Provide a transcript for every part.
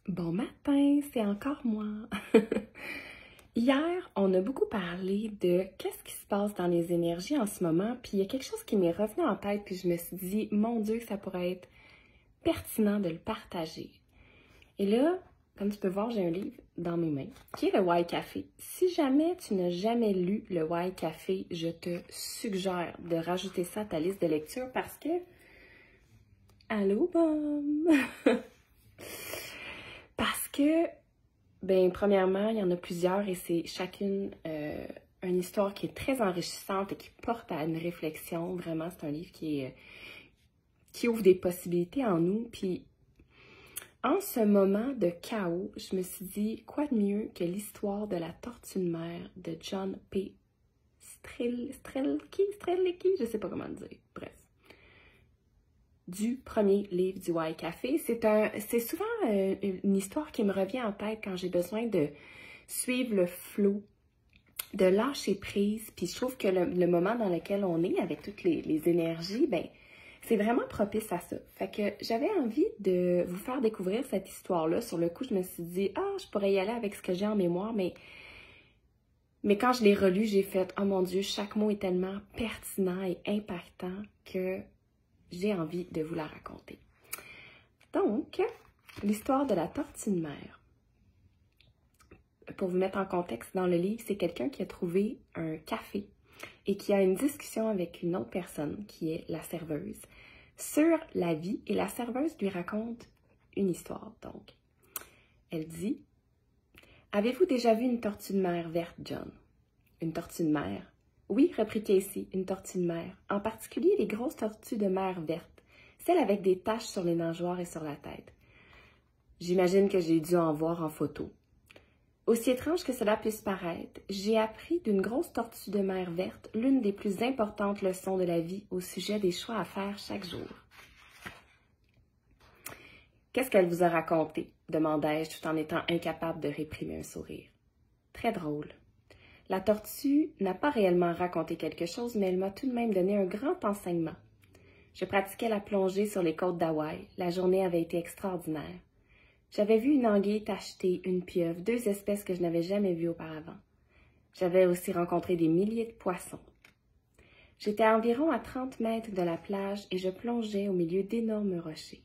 Bon matin, c'est encore moi. Hier, on a beaucoup parlé de qu'est-ce qui se passe dans les énergies en ce moment, puis il y a quelque chose qui m'est revenu en tête, puis je me suis dit, mon Dieu, ça pourrait être pertinent de le partager. Et là, comme tu peux voir, j'ai un livre dans mes mains, qui est le Why Café. Si jamais tu n'as jamais lu le Why Café, je te suggère de rajouter ça à ta liste de lecture parce que... Allô, Bum! Parce que, ben, premièrement, il y en a plusieurs et c'est chacune une histoire qui est très enrichissante et qui porte à une réflexion. Vraiment, c'est un livre qui ouvre des possibilités en nous. Puis, en ce moment de chaos, je me suis dit, quoi de mieux que l'histoire de la tortue de mer de John P. Strzelecki, je sais pas comment le dire. Bref. Du premier livre du Why Café. C'est souvent une histoire qui me revient en tête quand j'ai besoin de suivre le flot, de lâcher prise. Puis je trouve que le moment dans lequel on est, avec toutes les énergies, ben c'est vraiment propice à ça. Fait que j'avais envie de vous faire découvrir cette histoire-là. Sur le coup, je me suis dit, je pourrais y aller avec ce que j'ai en mémoire, mais quand je l'ai relu, j'ai fait, oh mon Dieu, chaque mot est tellement pertinent et impactant que j'ai envie de vous la raconter. Donc, l'histoire de la tortue de mer. Pour vous mettre en contexte, dans le livre, c'est quelqu'un qui a trouvé un café et qui a une discussion avec une autre personne, qui est la serveuse, sur la vie, et la serveuse lui raconte une histoire. Donc, elle dit, « Avez-vous déjà vu une tortue de mer verte, John? » « Une tortue de mer? » « Oui, reprit Casey, une tortue de mer, en particulier les grosses tortues de mer vertes, celles avec des taches sur les nageoires et sur la tête. J'imagine que j'ai dû en voir en photo. Aussi étrange que cela puisse paraître, j'ai appris d'une grosse tortue de mer verte l'une des plus importantes leçons de la vie au sujet des choix à faire chaque jour. « Qu'est-ce qu'elle vous a raconté? » demandai-je tout en étant incapable de réprimer un sourire. « Très drôle. » La tortue n'a pas réellement raconté quelque chose, mais elle m'a tout de même donné un grand enseignement. Je pratiquais la plongée sur les côtes d'Hawaï. La journée avait été extraordinaire. J'avais vu une anguille tachetée, une pieuvre, deux espèces que je n'avais jamais vues auparavant. J'avais aussi rencontré des milliers de poissons. J'étais à environ à 30 mètres de la plage et je plongeais au milieu d'énormes rochers.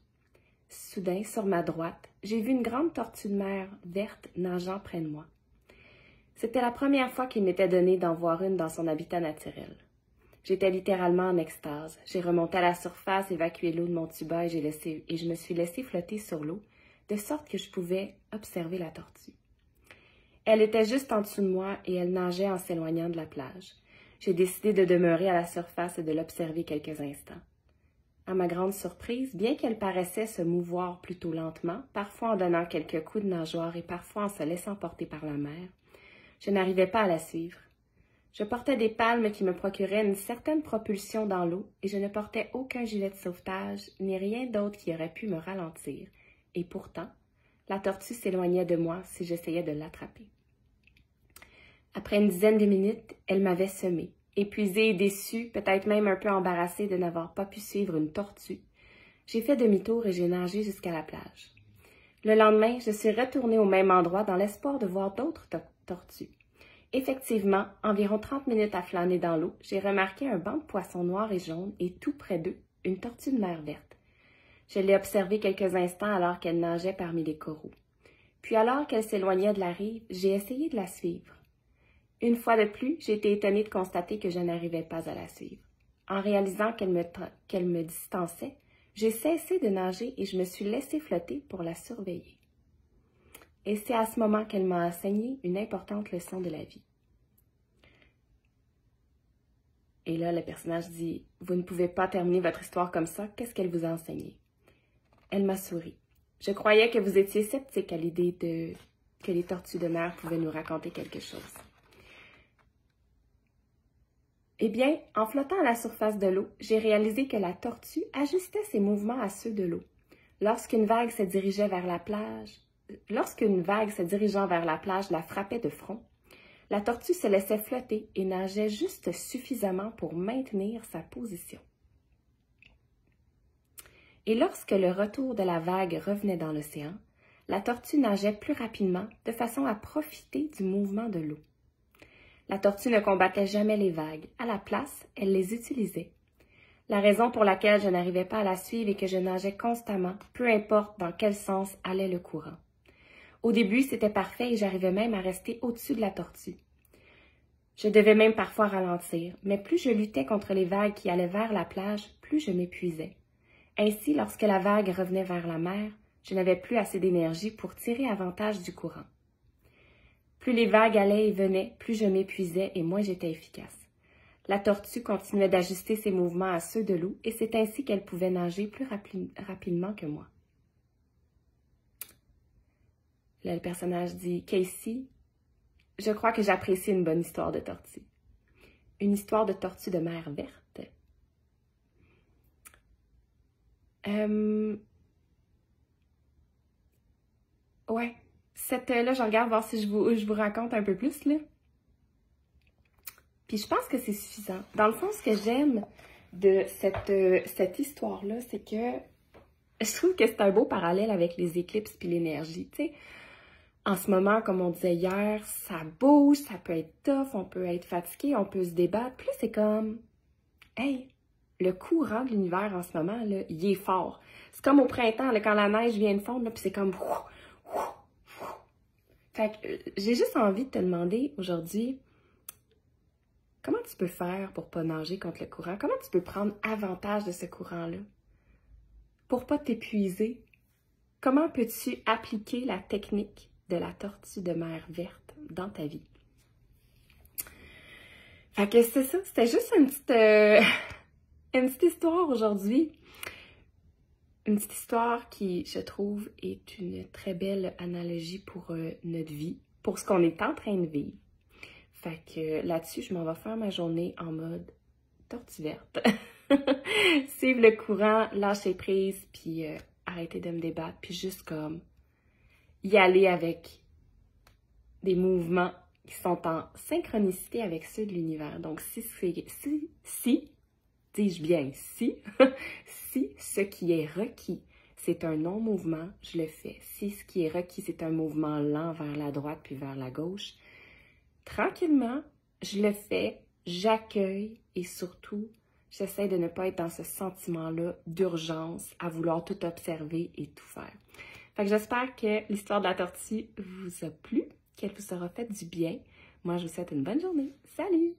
Soudain, sur ma droite, j'ai vu une grande tortue de mer verte nageant près de moi. C'était la première fois qu'il m'était donné d'en voir une dans son habitat naturel. J'étais littéralement en extase. J'ai remonté à la surface, évacué l'eau de mon tuba et je me suis laissé flotter sur l'eau, de sorte que je pouvais observer la tortue. Elle était juste en dessous de moi et elle nageait en s'éloignant de la plage. J'ai décidé de demeurer à la surface et de l'observer quelques instants. À ma grande surprise, bien qu'elle paraissait se mouvoir plutôt lentement, parfois en donnant quelques coups de nageoire et parfois en se laissant porter par la mer, je n'arrivais pas à la suivre. Je portais des palmes qui me procuraient une certaine propulsion dans l'eau et je ne portais aucun gilet de sauvetage ni rien d'autre qui aurait pu me ralentir. Et pourtant, la tortue s'éloignait de moi si j'essayais de l'attraper. Après une dizaine de minutes, elle m'avait semée. Épuisée et déçue, peut-être même un peu embarrassée de n'avoir pas pu suivre une tortue, j'ai fait demi-tour et j'ai nagé jusqu'à la plage. Le lendemain, je suis retournée au même endroit dans l'espoir de voir d'autres tortues. Effectivement, environ 30 minutes à flâner dans l'eau, j'ai remarqué un banc de poissons noirs et jaunes et tout près d'eux, une tortue de mer verte. Je l'ai observée quelques instants alors qu'elle nageait parmi les coraux. Puis alors qu'elle s'éloignait de la rive, j'ai essayé de la suivre. Une fois de plus, j'ai été étonnée de constater que je n'arrivais pas à la suivre. En réalisant qu'elle me distançait, j'ai cessé de nager et je me suis laissée flotter pour la surveiller. Et c'est à ce moment qu'elle m'a enseigné une importante leçon de la vie. Et là, le personnage dit, « Vous ne pouvez pas terminer votre histoire comme ça, qu'est-ce qu'elle vous a enseigné? » Elle m'a souri. Je croyais que vous étiez sceptique à l'idée que les tortues de mer pouvaient nous raconter quelque chose. Eh bien, en flottant à la surface de l'eau, j'ai réalisé que la tortue ajustait ses mouvements à ceux de l'eau. Lorsqu'une vague se dirigeant vers la plage la frappait de front, la tortue se laissait flotter et nageait juste suffisamment pour maintenir sa position. Et lorsque le retour de la vague revenait dans l'océan, la tortue nageait plus rapidement de façon à profiter du mouvement de l'eau. La tortue ne combattait jamais les vagues. À la place, elle les utilisait. La raison pour laquelle je n'arrivais pas à la suivre est que je nageais constamment, peu importe dans quel sens allait le courant. Au début, c'était parfait et j'arrivais même à rester au-dessus de la tortue. Je devais même parfois ralentir, mais plus je luttais contre les vagues qui allaient vers la plage, plus je m'épuisais. Ainsi, lorsque la vague revenait vers la mer, je n'avais plus assez d'énergie pour tirer avantage du courant. Plus les vagues allaient et venaient, plus je m'épuisais et moins j'étais efficace. La tortue continuait d'ajuster ses mouvements à ceux de l'eau et c'est ainsi qu'elle pouvait nager plus rapidement que moi. Là, le personnage dit « Casey, je crois que j'apprécie une bonne histoire de tortue. Une histoire de tortue de mer verte. » Ouais. Là, je regarde voir si je vous raconte un peu plus, là. Puis je pense que c'est suffisant. Dans le fond, ce que j'aime de cette histoire-là, c'est que je trouve que c'est un beau parallèle avec les éclipses puis l'énergie, tu sais. En ce moment, comme on disait hier, ça bouge, ça peut être tough, on peut être fatigué, on peut se débattre. Puis là, c'est comme, hey, le courant de l'univers en ce moment, là, il est fort. C'est comme au printemps, là, quand la neige vient de fondre, là, puis c'est comme... Fait que j'ai juste envie de te demander aujourd'hui, comment tu peux faire pour pas nager contre le courant? Comment tu peux prendre avantage de ce courant-là? Pour pas t'épuiser, comment peux-tu appliquer la technique de la tortue de mer verte dans ta vie? Fait que c'est ça, c'était juste une petite histoire aujourd'hui. Une petite histoire qui, je trouve, est une très belle analogie pour notre vie, pour ce qu'on est en train de vivre. Fait que là-dessus, je m'en vais faire ma journée en mode tortue verte. Suivre le courant, lâcher prise, puis arrêter de me débattre, puis juste comme y aller avec des mouvements qui sont en synchronicité avec ceux de l'univers. Donc, dis-je bien, si ce qui est requis, c'est un non-mouvement, je le fais. Si ce qui est requis, c'est un mouvement lent vers la droite puis vers la gauche, tranquillement, je le fais, j'accueille et surtout, j'essaie de ne pas être dans ce sentiment-là d'urgence à vouloir tout observer et tout faire. Fait que j'espère que l'histoire de la tortue vous a plu, qu'elle vous aura fait du bien. Moi, je vous souhaite une bonne journée. Salut!